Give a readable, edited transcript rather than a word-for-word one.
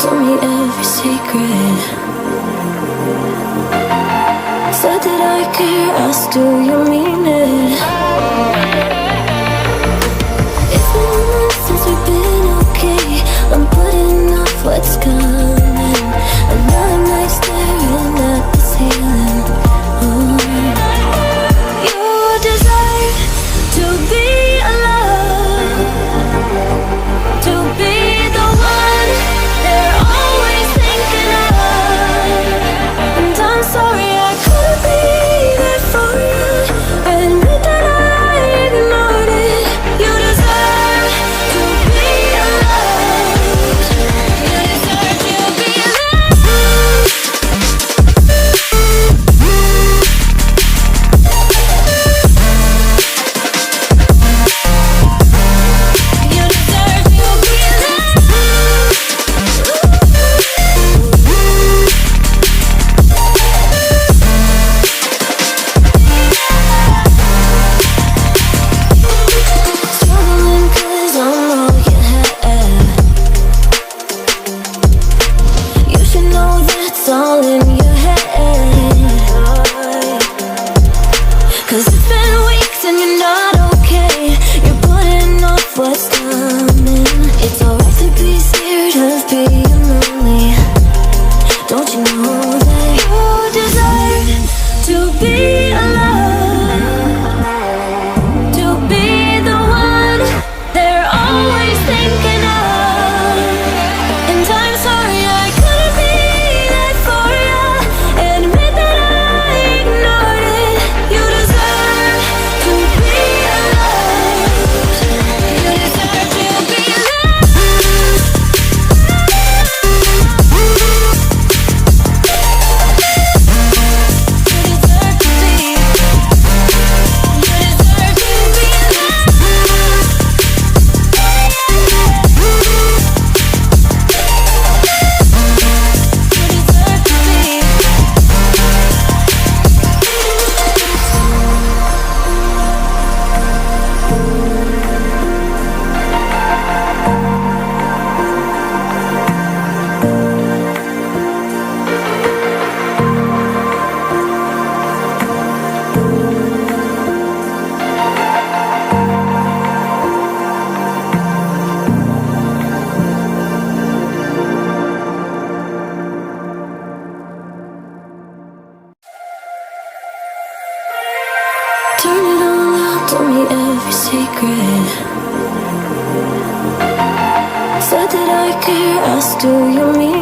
told me every secret. Said that I care, asked do you mean it? It's been months since we've been okay. I'm putting off what's coming. Another night staring at the ceiling. You deserve to be alone, to be the one they're always thinking of. And I'm sorry I couldn't be there for you. I admit that I ignored it. You deserve to be alone. You deserve to be alone. You deserve to be alone. Struggling 'cause I'm all you had. You should know that's all in your head. 'Cause it's been weeks and you're not okay. You're putting off what's coming. It's alright to be scared of being lonely. Don't you know that you deserve to be alone, to be the one they're always thinking of. And I'm sorry I couldn't be there for you. Admit that I ignored it. You deserve to be alone. You deserve to be alone. You deserve to be. You deserve to be alone. You deserve to be. Turn it all out, told me every secret. Said that I care, asked do you mean